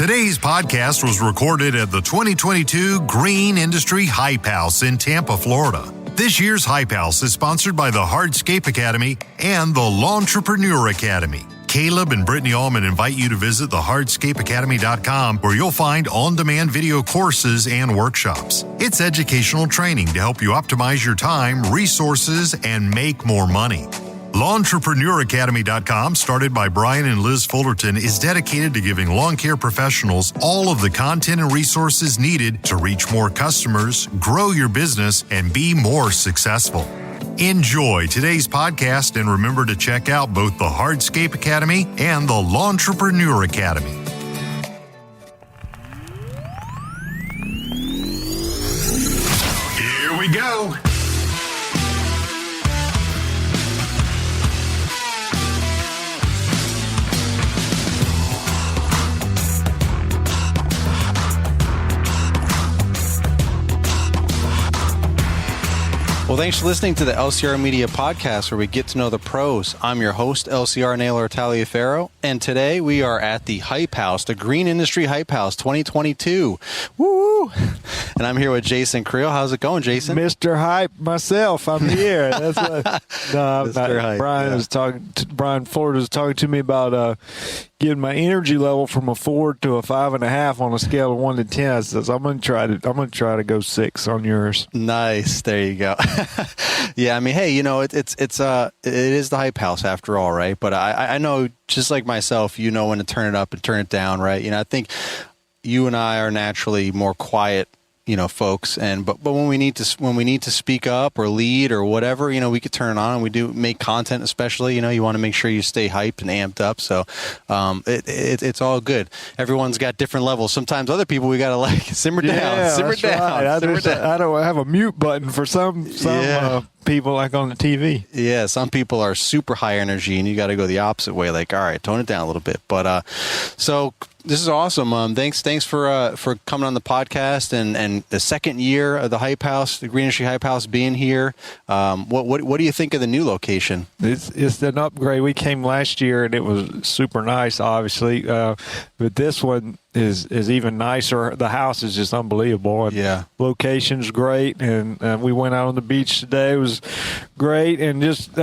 Today's podcast was recorded at the 2022 Green Industry Hype House in Tampa, Florida. This year's Hype House is sponsored by the Hardscape Academy and the L'Entrepreneur Academy. Caleb and Brittany Allman invite you to visit the hardscapeacademy.com, where you'll find on-demand video courses and workshops. It's educational training to help you optimize your time, resources, and make more money. L'Entrepreneuracademy.com, started by Brian and Liz Fullerton, is dedicated to giving lawn care professionals all of the content and resources needed to reach more customers, grow your business, and be more successful. Enjoy today's podcast, and remember to check out both the Hardscape Academy and the L'Entrepreneur Academy. Here we go. Well, thanks for listening to the LCR Media Podcast, where we get to know the pros. I'm your host, LCR Naylor Taliaferro, and today we are at the Hype House, the Green Industry Hype House 2022. Woo! And I'm here with Jason Creel. How's it going, Jason? Mr. Hype myself. I'm here. That's what. No, Mr. Hype, Brian was talking. Brian Florida was talking to me about getting my energy level from a 4 to a 5.5 on a scale of 1 to 10. I says I'm gonna try to go 6 on yours. Nice. There you go. Yeah, I mean, hey, you know, it is the Hype House after all, right? But I know, just like myself, you know when to turn it up and turn it down, right? You know, I think you and I are naturally more quiet, you know, folks, but when we need to speak up or lead or whatever, you know, we could turn it on, and we do make content, especially, you know, you want to make sure you stay hyped and amped up. So it's all good. Everyone's got different levels. Sometimes other people, we got to simmer down. Right. I don't have a mute button for some people, like on the TV. Yeah, some people are super high energy, and you got to go the opposite way. Like, all right, tone it down a little bit. But so this is awesome. Thanks for coming on the podcast and the second year of the Hype House, the Green Industry Hype House, being here. What do you think of the new location? It's an upgrade. We came last year and it was super nice, obviously, but this one is even nicer. The house is just unbelievable. And yeah, location's great, and we went out on the beach today. It was great, and just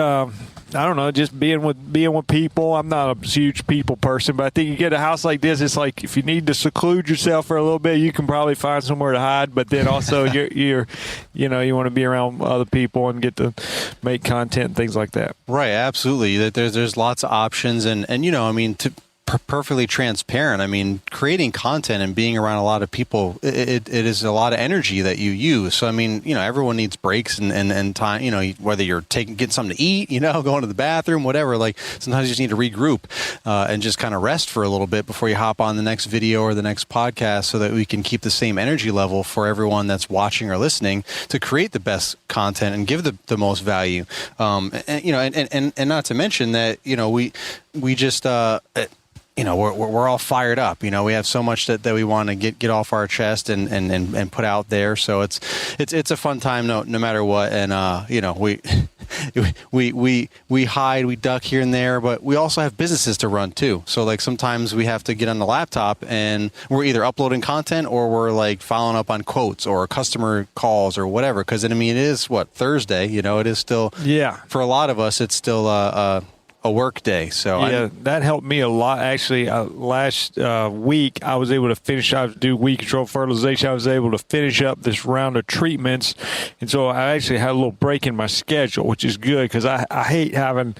I don't know, just being with people. I'm not a huge people person, but I think you get a house like this, it's like if you need to seclude yourself for a little bit, you can probably find somewhere to hide. But then also you want to be around other people and get to make content and things like that. Right, absolutely. There's lots of options, and you know, I mean, to perfectly transparent, I mean, creating content and being around a lot of people, it is a lot of energy that you use. So I mean, you know, everyone needs breaks and time, you know, whether you're getting something to eat, you know, going to the bathroom, whatever. Like, sometimes you just need to regroup and just kind of rest for a little bit before you hop on the next video or the next podcast, so that we can keep the same energy level for everyone that's watching or listening, to create the best content and give the most value. And you know, and not to mention that, you know, we just you know, we're all fired up. You know, we have so much that we want to get off our chest and put out there. So it's a fun time no matter what. And you know, we hide, we duck here and there, but we also have businesses to run too. So like sometimes we have to get on the laptop and we're either uploading content or we're like following up on quotes or customer calls or whatever. Because I mean, it is Thursday. You know, it is still, for a lot of us, it's still a work day. So yeah, that helped me a lot. Actually, last week I was able to finish. I do weed control fertilization. I was able to finish up this round of treatments, and so I actually had a little break in my schedule, which is good, because I hate having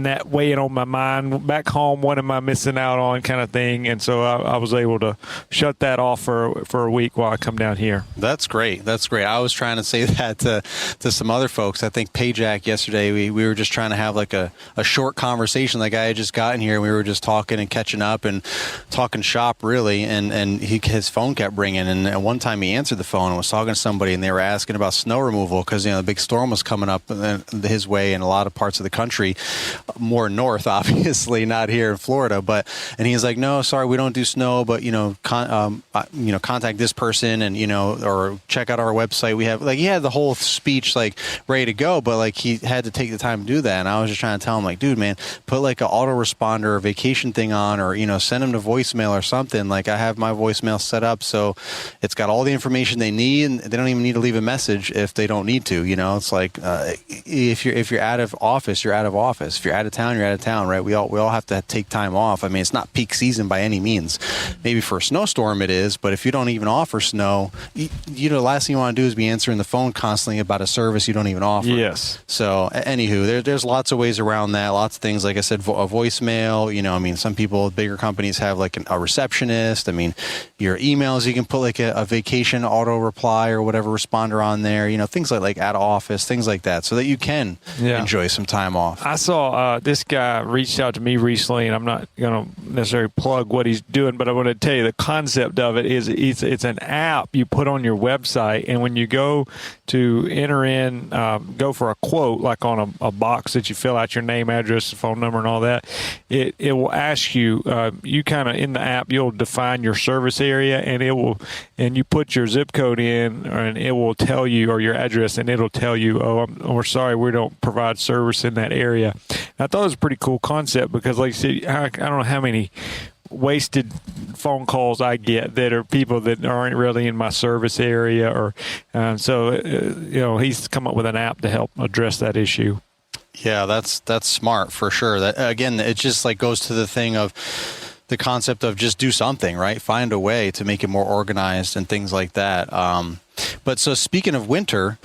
that weighing on my mind. Back home, what am I missing out on, kind of thing. And so I was able to shut that off for a week while I come down here. That's great. That's great. I was trying to say that to some other folks. I think Payjack yesterday, we were just trying to have like a short conversation. Like, I had just gotten here and we were just talking and catching up and talking shop, really. And his phone kept ringing. And at one time he answered the phone and was talking to somebody, and they were asking about snow removal, because, you know, the big storm was coming up his way in a lot of parts of the country. more north, obviously, not here in Florida. And he's like, no, sorry, we don't do snow, but contact this person and or check out our website. We have he had the whole speech ready to go, but he had to take the time to do that. And I was just trying to tell him dude, man, put an autoresponder or vacation thing on, or send them to voicemail or something. I have my voicemail set up so it's got all the information they need, and they don't even need to leave a message if they don't need to. It's if you're out of office, you're out of office. If you're out of town, you're out of town, right? We all have to take time off. I mean, it's not peak season by any means. Maybe for a snowstorm it is, but if you don't even offer snow, the last thing you want to do is be answering the phone constantly about a service you don't even offer. Yes. So anywho, there's lots of ways around that. Lots of things, like I said, a voicemail. Some people, bigger companies have a receptionist. I mean, your emails, you can put a vacation auto reply or whatever responder on there. Things like out of office, things like that, so that you can enjoy some time off. I saw this guy reached out to me recently, and I'm not going to necessarily plug what he's doing, but I want to tell you the concept of it is it's an app you put on your website, and when you go to enter in, go for a quote, on a box that you fill out your name, address, phone number, and all that, it will ask you, you kind of in the app, you'll define your service area, and you put your zip code in, and it will tell you, or your address, and it'll tell you, we're sorry, we don't provide service in that area. And I thought it was a pretty cool concept because, like I said, I don't know how many wasted phone calls I get that are people that aren't really in my service area, or he's come up with an app to help address that issue. Yeah, that's smart for sure. That again, it just goes to the thing of the concept of just do something, right? Find a way to make it more organized and things like that. But so speaking of winter,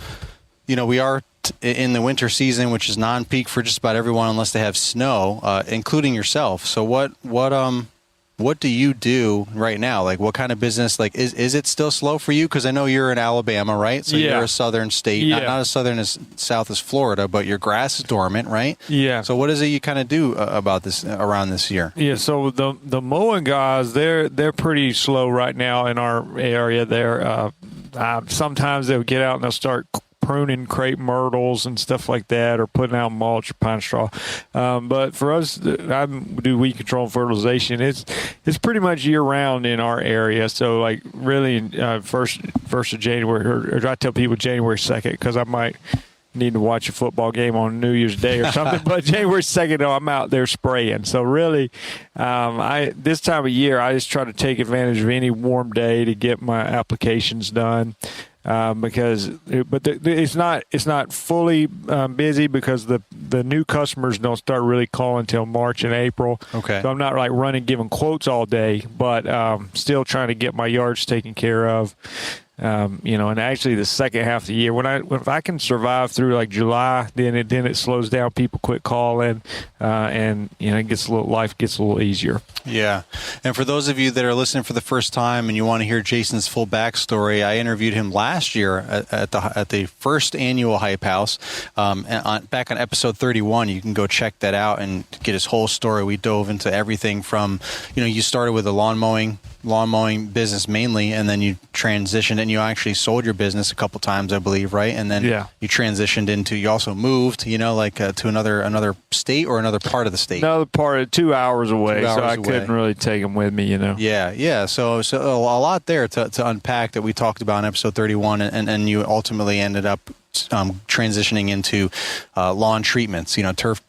we are in the winter season, which is non-peak for just about everyone unless they have snow, including yourself. So what do you do right now? What kind of business? Is it still slow for you? Because I know you're in Alabama, right? So you're a southern state, not as southern as south as Florida, but your grass is dormant, right? Yeah. So what is it you kind of do about this around this year? Yeah. So the mowing guys, they're pretty slow right now in our area. They're sometimes they'll get out and they'll start pruning crepe myrtles and stuff like that, or putting out mulch or pine straw. But for us, I do weed control and fertilization. It's pretty much year round in our area. So really, first of January, or I tell people January 2nd because I might need to watch a football game on New Year's Day or something. But January 2nd, I'm out there spraying. So really, this time of year, I just try to take advantage of any warm day to get my applications done. It's not fully busy because the new customers don't start really calling until March and April. Okay. So I'm not running giving quotes all day, but still trying to get my yards taken care of. And actually the second half of the year, if I can survive through July, then it slows down. People quit calling, and life gets a little easier. Yeah. And for those of you that are listening for the first time and you want to hear Jason's full backstory, I interviewed him last year at the first annual Hype House, back on episode 31. You can go check that out and get his whole story. We dove into everything from, you started with a lawn mowing business mainly, and then you transitioned and you actually sold your business a couple times, I believe, right? And then you transitioned into, you also moved, to another state or another part of the state. Another part of 2 hours away, so I couldn't really take them with me, Yeah. So a lot there to unpack that we talked about in episode 31, and you ultimately ended up transitioning into lawn treatments,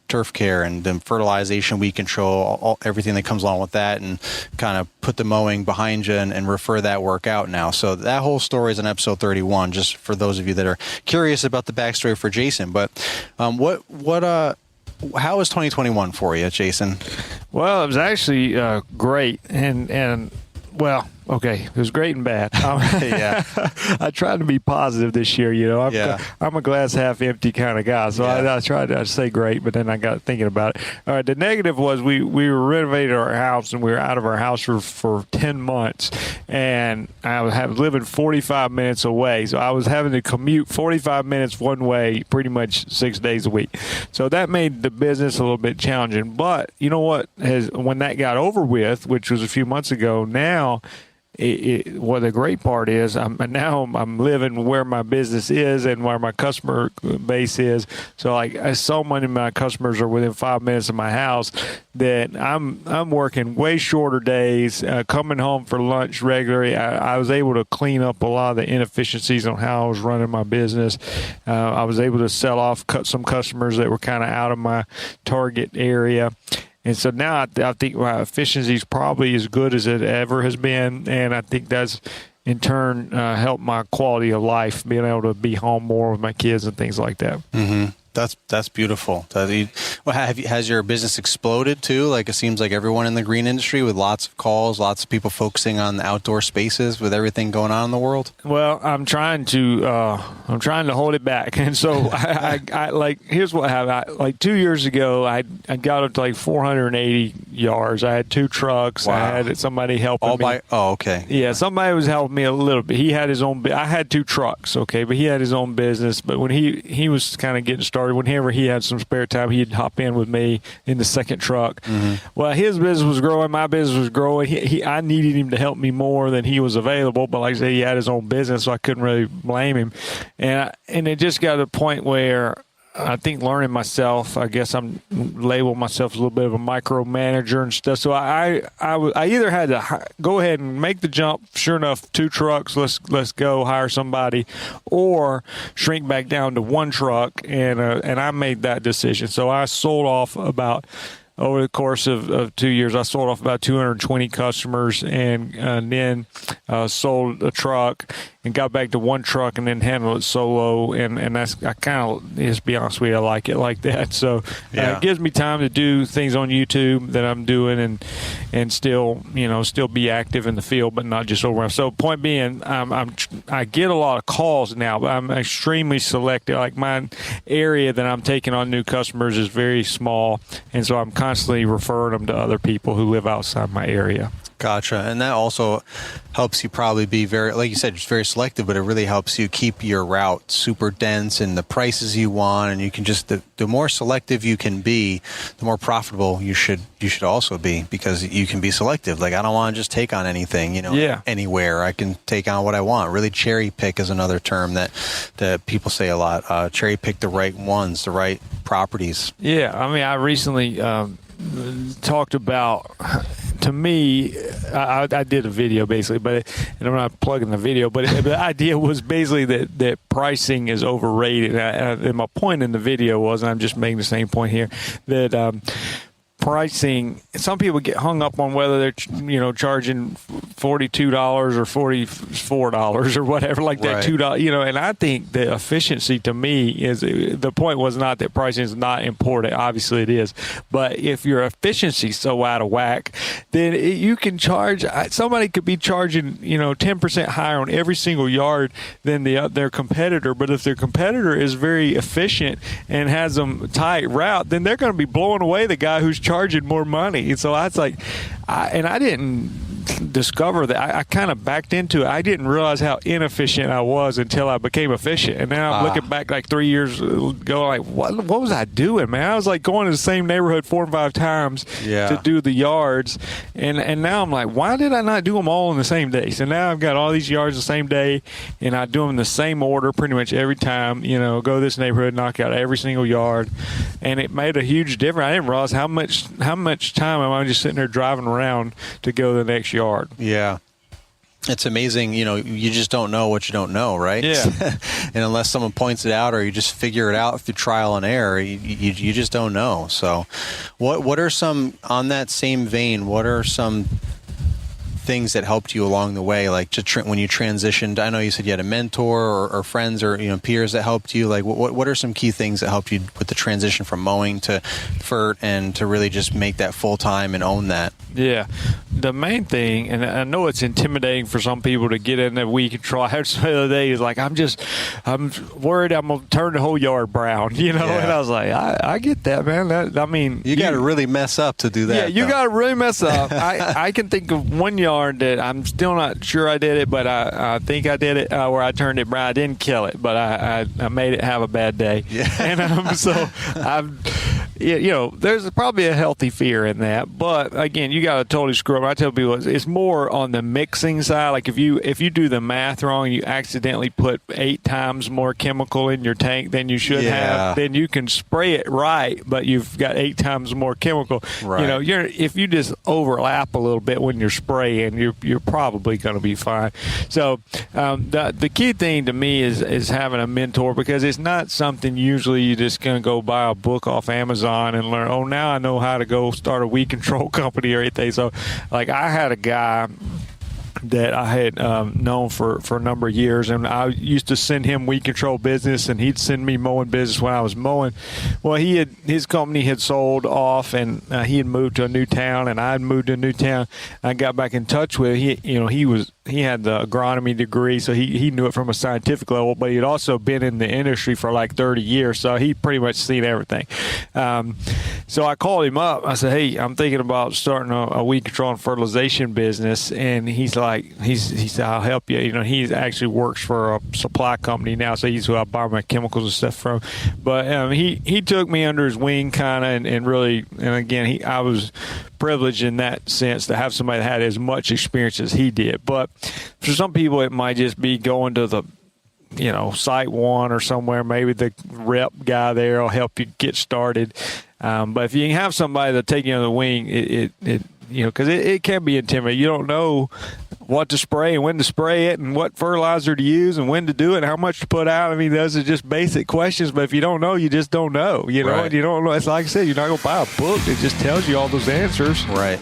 turf care, and then fertilization, weed control, everything that comes along with that, and kind of put the mowing behind you and refer that work out now. So that whole story is in episode 31, just for those of you that are curious about the backstory for Jason. But how was 2021 for you, Jason? Well, it was actually great, and well, okay, it was great and bad. Yeah, I tried to be positive this year. I'm a glass half empty kind of guy, so I tried to say great, but then I got thinking about it. All right, the negative was we were renovating our house, and we were out of our house for 10 months, and I was living 45 minutes away, so I was having to commute 45 minutes one way pretty much 6 days a week. So that made the business a little bit challenging. But you know what? When that got over with, which was a few months ago, now Well, the great part is I'm living where my business is and where my customer base is. So like so many of my customers are within 5 minutes of my house that I'm working way shorter days, coming home for lunch regularly. I was able to clean up a lot of the inefficiencies on how I was running my business. I was able to cut some customers that were kind of out of my target area. And so now I think my efficiency is probably as good as it ever has been, and I think that's in turn helped my quality of life, being able to be home more with my kids and things like that. Mm-hmm. That's beautiful. Has your business exploded too? Like it seems like everyone in the green industry with lots of calls, lots of people focusing on the outdoor spaces with everything going on in the world. Well, I'm trying to hold it back, and so I like here's what happened. Like 2 years ago, I got up to like 480 yards. I had 2 trucks. Wow. I had somebody helping me. Okay. Yeah, somebody was helping me a little bit. He had his own. I had 2 trucks, okay, but he had his own business. But when he was kind of getting started, whenever he had some spare time, he'd hop in with me in the second truck. Mm-hmm. Well, his business was growing, my business was growing. I needed him to help me more than he was available, but like I say, he had his own business, so I couldn't really blame him. And it just got to the point where I think learning myself, I guess I'm label myself as a little bit of a micromanager and stuff. So I either had to go ahead and make the jump. Sure enough, 2 trucks. Let's go hire somebody, or shrink back down to 1 truck. And I made that decision. So I sold off over the course of 2 years, I sold off about 220 customers, and then sold a truck and got back to 1 truck and then handled it solo. And that's, I kind of, just be honest with you, I like it like that. So it gives me time to do things on YouTube that I'm doing and still be active in the field, but not just over. So point being, I get a lot of calls now, but I'm extremely selective. Like my area that I'm taking on new customers is very small, and so I'm constantly referring them to other people who live outside my area. Gotcha. And that also helps you probably be very, like you said, just very selective, but it really helps you keep your route super dense and the prices you want. And you can just, the more selective you can be, the more profitable you should also be, because you can be selective. Like, I don't want to just take on anything, anywhere. I can take on what I want. Really cherry pick is another term that people say a lot. Cherry pick the right ones, the right properties. Yeah. I mean, I recently talked about, to me, I did a video basically, and I'm not plugging the video, but the idea was basically that pricing is overrated. And my point in the video was, and I'm just making the same point here, that pricing, some people get hung up on whether they're charging $42 or $44 or whatever, like that, $2, and I think the efficiency, to me, is, the point was not that pricing is not important. Obviously it is, but if your efficiency is so out of whack, then you can charge, somebody could be charging 10% higher on every single yard than their competitor, but if their competitor is very efficient and has them tight route, then they're going to be blowing away the guy who's charging more money. And so I was like, I didn't discover that. I kind of backed into it. I didn't realize how inefficient I was until I became efficient. And now I'm looking back like 3 years ago, like, what was I doing, man? I was like going to the same neighborhood 4 or 5 times to do the yards. And now I'm like, why did I not do them all on the same day? So now I've got all these yards the same day, and I do them in the same order pretty much every time. Go to this neighborhood, knock out every single yard. And it made a huge difference. I didn't realize how much time am I just sitting there driving around to go to the next yard. Yeah. It's amazing. You just don't know what you don't know, right? Yeah. And unless someone points it out or you just figure it out through trial and error, you just don't know. So what are some, on that same vein, what are some things that helped you along the way, like when you transitioned? I know you said you had a mentor or friends or peers that helped you. Like what are some key things that helped you with the transition from mowing to FERT and to really just make that full time and own that? Yeah, the main thing, and I know it's intimidating for some people to get in that weed control. I heard the other day, is like, I'm worried I'm gonna turn the whole yard brown, And I was like, I get that, man. You got to really mess up to do that. Yeah, you got to really mess up. I can think of one yard that I'm still not sure I did it, but I think I did it, where I turned it brown. I didn't kill it, but I made it have a bad day. Yeah. And so there's probably a healthy fear in that. But again, you got to totally screw up. I tell people it's more on the mixing side. Like if you do the math wrong, you accidentally put 8 times more chemical in your tank than you should have, then you can spray it right, but you've got 8 times more chemical. Right. If you just overlap a little bit when you're spraying, you're probably going to be fine. So the key thing to me is having a mentor, because it's not something usually you're just going to go buy a book off Amazon and learn, oh, now I know how to go start a weed control company or anything. So like I had a guy that I had known for a number of years, and I used to send him weed control business, and he'd send me mowing business when I was mowing. Well, his company had sold off, and he had moved to a new town, and I had moved to a new town. I got back in touch with him. He had the agronomy degree, so he knew it from a scientific level, but he'd also been in the industry for like 30 years, so he pretty much seen everything. So I called him up. I said, hey, I'm thinking about starting a weed control and fertilization business, and he's like, he said, I'll help you. He actually works for a supply company now, so he's who I buy my chemicals and stuff from. But he took me under his wing kind of, and really, and again, I was privileged in that sense to have somebody that had as much experience as he did. But for some people, it might just be going to the Site One or somewhere. Maybe the rep guy there will help you get started. But if you can have somebody that take you under the wing, because it can be intimidating. You don't know what to spray and when to spray it and what fertilizer to use and when to do it and how much to put out. I mean, those are just basic questions, but if you don't know, you just don't know, Right. And you don't know. It's like I said, you're not going to buy a book that just tells you all those answers. Right.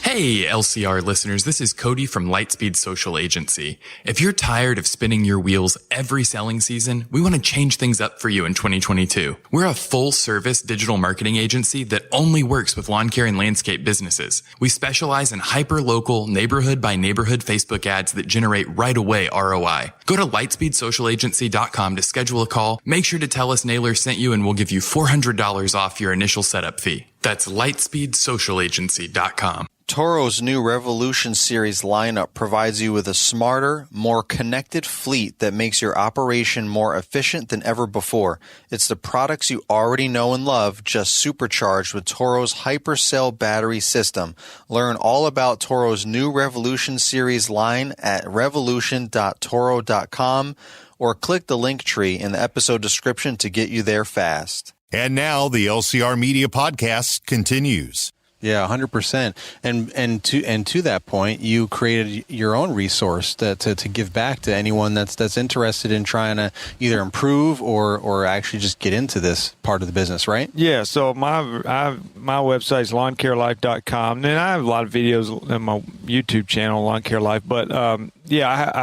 Hey, LCR listeners, this is Cody from Lightspeed Social Agency. If you're tired of spinning your wheels every selling season, we want to change things up for you in 2022. We're a full-service digital marketing agency that only works with lawn care and landscape businesses. We specialize in hyper-local, neighborhood-by-neighborhood Facebook ads that generate right away ROI. Go to lightspeedsocialagency.com to schedule a call. Make sure to tell us Naylor sent you, and we'll give you $400 off your initial setup fee. That's lightspeedsocialagency.com. Toro's new Revolution Series lineup provides you with a smarter, more connected fleet that makes your operation more efficient than ever before. It's the products you already know and love, just supercharged with Toro's HyperCell battery system. Learn all about Toro's new Revolution Series line at revolution.toro.com or click the link tree in the episode description to get you there fast. And now the LCR Media Podcast continues. Yeah, 100%. And to that point, you created your own resource to give back to anyone that's interested in trying to either improve or actually just get into this part of the business, right? Yeah. So my website is lawncarelife.com, and I have a lot of videos on my YouTube channel, Lawn Care Life. But I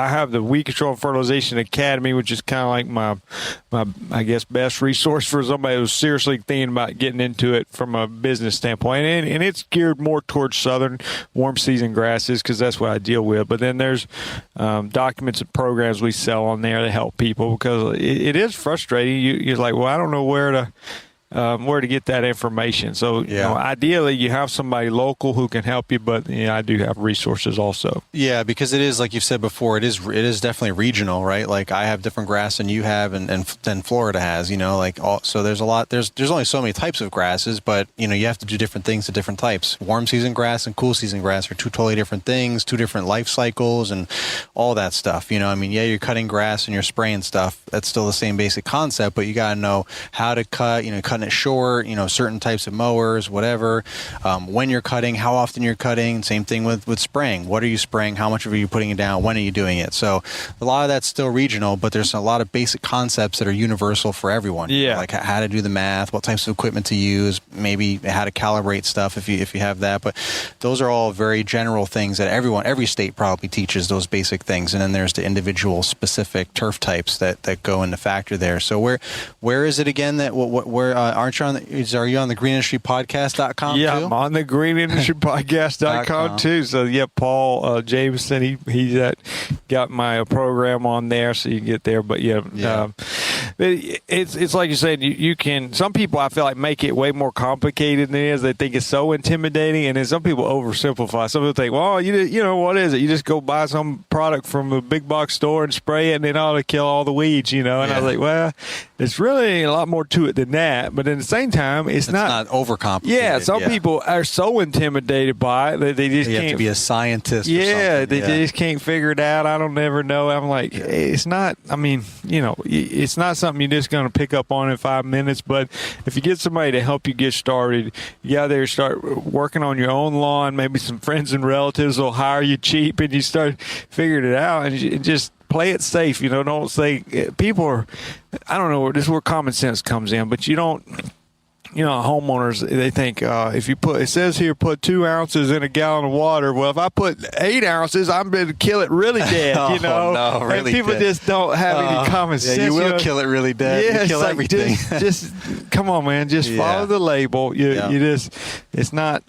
have the Weed Control and Fertilization Academy, which is kind of like my I guess best resource for somebody who's seriously thinking about getting into it from a business standpoint, and it's geared more towards southern warm season grasses because that's what I deal with. But then there's documents and programs we sell on there to help people, because it is frustrating. You're like, well, I don't know where to get that information. So ideally you have somebody local who can help you, but I do have resources also. Yeah, because it is, like you've said before, it is definitely regional, right? Like I have different grass than you have and than Florida has, so there's a lot, there's only so many types of grasses, but you have to do different things to different types. Warm season grass and cool season grass are two totally different things, two different life cycles and all that stuff. You're cutting grass and you're spraying stuff. That's still the same basic concept, but you got to know how to cut, cutting it short, certain types of mowers, whatever, when you're cutting, how often you're cutting. Same thing with spraying. What are you spraying? How much are you putting it down? When are you doing it? So a lot of that's still regional, but there's a lot of basic concepts that are universal for everyone. Yeah. Like how to do the math, what types of equipment to use, maybe how to calibrate stuff if you have that. But those are all very general things that every state probably teaches those basic things. And then there's the individual specific turf types that go into factor there. So where is it again that where aren't you on are you on the greenindustrypodcast.com yeah, too? I'm on the greenindustrypodcast.com too. So Paul Jameson, he's got my program on there, so you can get there. But it's like you said, you can, some people I feel like make it way more complicated than it is. They think it's so intimidating, and then some people oversimplify. Some people think, well, you know, what is it? You just go buy some product from a big box store and spray it, and it ought to kill all the weeds, you know. And I was like, well, it's really a lot more to it than that. But at the same time, it's not overcomplicated. Yeah, some people are so intimidated by it, they just can't. You have to be a scientist. Yeah, they just can't figure it out. I don't never know. I'm like, it's not. I mean, you know, it's not something you're just going to pick up on in 5 minutes. But if you get somebody to help you get started, you got there, start working on your own lawn. Maybe some friends and relatives will hire you cheap, and you start figuring it out, and you just play it safe. You know, don't say people are. I don't know. This is where common sense comes in, but you don't. You know, homeowners, they think if you put, it says here, put 2 ounces in a gallon of water. Well, if I put 8 ounces, I'm going to kill it really dead, you know? No, really and people dead. just don't have any common sense. Yeah, you will know? kill it really dead. Yeah, you kill like everything. just come on, man. Just follow the label. You just, it's not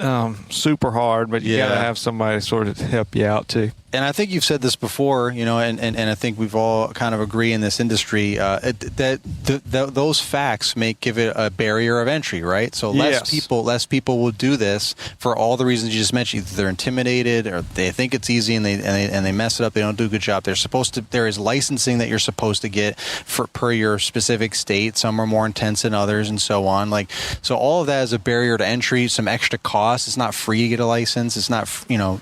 super hard, but you got to have somebody sort of help you out too. And I think you've said this before, you know, and I think we've all kind of agree in this industry that those facts give it a barrier of entry, right? So less people will do this for all the reasons you just mentioned. Either they're intimidated, or they think it's easy and they mess it up. They don't do a good job. There is licensing that you're supposed to get per your specific state. Some are more intense than others, and so on. So all of that is a barrier to entry. Some extra costs. It's not free to get a license. It's not, you know.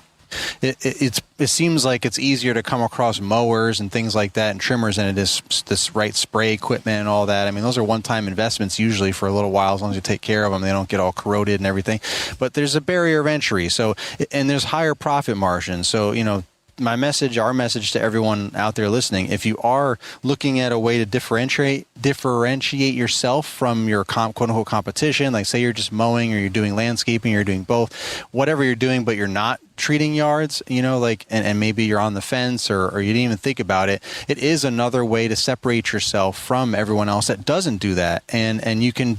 It seems like it's easier to come across mowers and things like that and trimmers than it is this right spray equipment and all that. I mean, those are one-time investments usually for a little while, as long as you take care of them. They don't get all corroded and everything. But there's a barrier of entry. So, and there's higher profit margins. So, you know, our message to everyone out there listening, if you are looking at a way to differentiate yourself from your quote unquote competition, like say you're just mowing or you're doing landscaping, or you're doing both, whatever you're doing, but you're not treating yards, you know, like, and maybe you're on the fence or you didn't even think about it. It is another way to separate yourself from everyone else that doesn't do that. And you can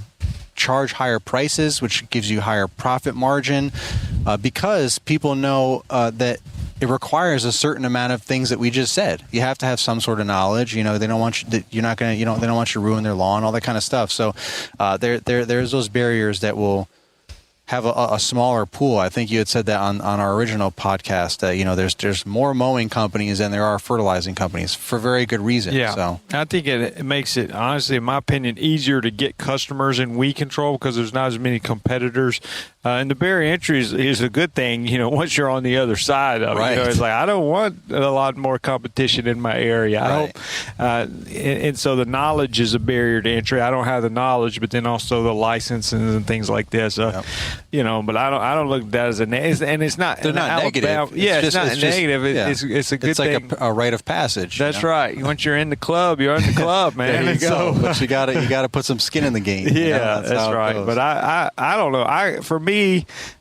charge higher prices, which gives you higher profit margin, because people know that it requires a certain amount of things that we just said. You have to have some sort of knowledge. You know, they don't want you. They don't want you to ruin their lawn, all that kind of stuff. So there's those barriers that will have a smaller pool. I think you had said that on our original podcast that, you know, there's more mowing companies than there are fertilizing companies for very good reason. Yeah. So I think it makes it, honestly, in my opinion, easier to get customers in weed control because there's not as many competitors. And the barrier entry is a good thing, you know, once you're on the other side of it. Right. You know, it's like, I don't want a lot more competition in my area. Right. I hope, and so the knowledge is a barrier to entry. I don't have the knowledge, but then also the licenses and things like this. You know, but I don't look at that as a negative, and it's not. They're not negative. It's not negative. It's a good it's like thing. a rite of passage. That's right. Once you're in the club, you're in the club, man. There you go. So, but you got to put some skin in the game. Yeah, you know? that's right. But I don't know. For me,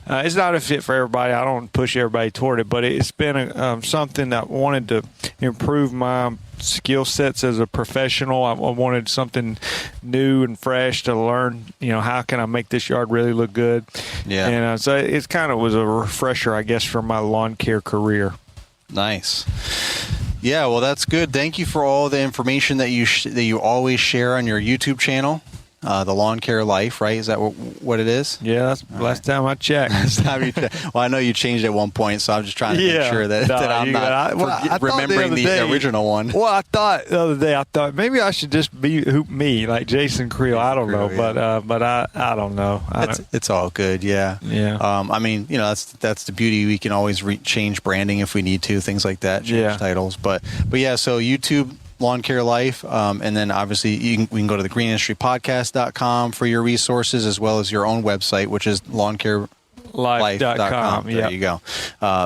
it's not a fit for everybody. I don't push everybody toward it, but it's been something that I wanted to improve my skill sets as a professional. I wanted something new and fresh to learn. You know, how can I make this yard really look good? Yeah. And so it kind of was a refresher, I guess, for my lawn care career. Nice. Yeah, well, that's good. Thank you for all the information that you always share on your YouTube channel. The Lawn Care Life, right? Is that what it is? Yeah, that's last time I checked. Well, I know you changed at one point, so I'm just trying to make sure that I'm not remembering the original one. Well, I thought the other day, maybe I should just be me, like Jason Creel. I don't know, but I don't know. It's all good, yeah. Yeah. I mean, you know, that's the beauty. We can always change branding if we need to, things like that, change titles. But yeah, so YouTube, Lawn Care Life, and then obviously we can go to the greenindustrypodcast.com for your resources, as well as your own website, which is lawncarelife.com. There you go.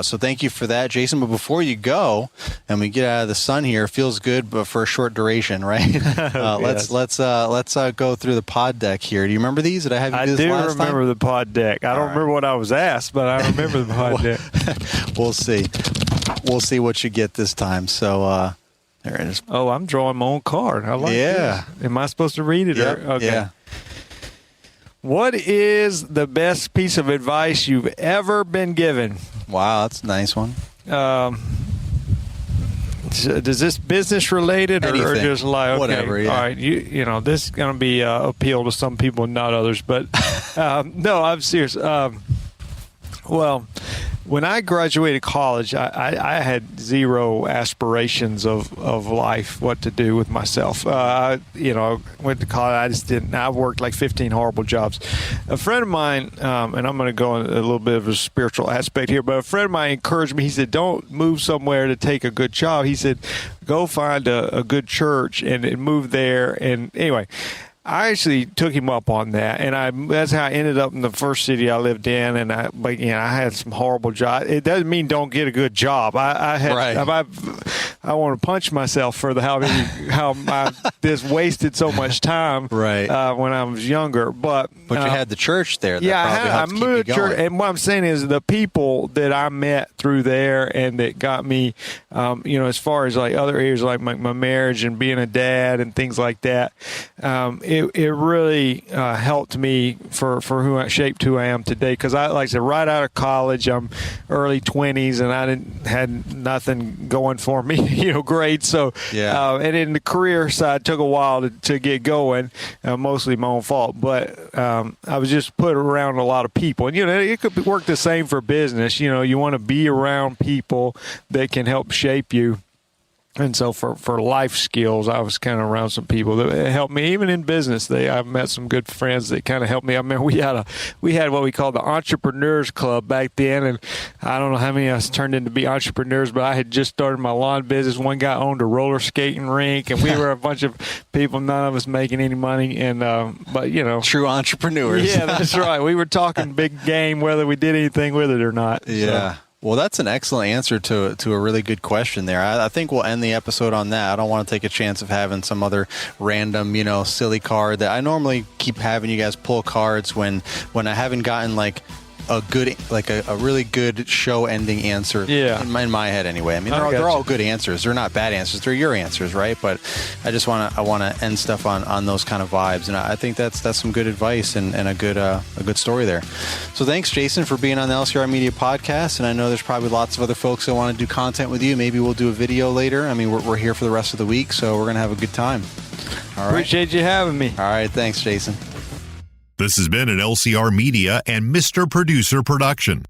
So thank you for that, Jason. But before you go, and we get out of the sun here, it feels good, but for a short duration, right? Let's go through the pod deck here. Do you remember these? Did I have you do this last time? I do remember the pod deck. I don't remember what I was asked, but I remember the pod deck. We'll see. We'll see what you get this time. So. There it is. Oh, I'm drawing my own card. I like this. Am I supposed to read it? Yep. Okay. Yeah. What is the best piece of advice you've ever been given? Wow, that's a nice one. does this business related or just like, okay, whatever, yeah. all right, you know, this is going to be appeal to some people and not others. But no, I'm serious. Well, when I graduated college, I had zero aspirations of life, what to do with myself. You know, went to college. I just didn't. I worked like 15 horrible jobs. A friend of mine, and I'm going to go in a little bit of a spiritual aspect here, but a friend of mine encouraged me. He said, don't move somewhere to take a good job. He said, go find a good church and move there. And anyway, I actually took him up on that, and that's how I ended up in the first city I lived in. And I had some horrible jobs. It doesn't mean don't get a good job. I want to punch myself for how I just wasted so much time when I was younger. But you had the church there. I moved to church, and what I'm saying is the people that I met through there and that got me, you know, as far as like other areas like my marriage and being a dad and things like that. It really helped me for shaped who I am today. Because like I said, right out of college, I'm early 20s, and I had nothing going for me, you know, grades. So and in the career side, took a while to get going, mostly my own fault. But I was just put around a lot of people, and you know, it could work the same for business. You know, you want to be around people that can help shape you. And so for life skills, I was kind of around some people that helped me. Even in business, I've met some good friends that kind of helped me. I mean, we had what we called the Entrepreneurs Club back then, and I don't know how many of us turned into be entrepreneurs, but I had just started my lawn business. One guy owned a roller skating rink, and we were a bunch of people, none of us making any money. And but you know, true entrepreneurs. Yeah, that's right. We were talking big game, whether we did anything with it or not. Yeah. So. Well, that's an excellent answer to a really good question there. I think we'll end the episode on that. I don't want to take a chance of having some other random, you know, silly card that I normally keep having you guys pull cards when I haven't gotten like a good, like a really good show ending answer in my head anyway. I mean, they're all good answers. They're not bad answers. They're your answers, right? But I just want to end stuff on those kind of vibes, and I think that's some good advice and a good story there. So thanks, Jason, for being on the LCR Media Podcast. And I know there's probably lots of other folks that want to do content with you. Maybe we'll do a video later. I mean, we're here for the rest of the week, so we're gonna have a good time. All right. Appreciate you having me. All right, thanks, Jason. This has been an LCR Media and Mr. Producer production.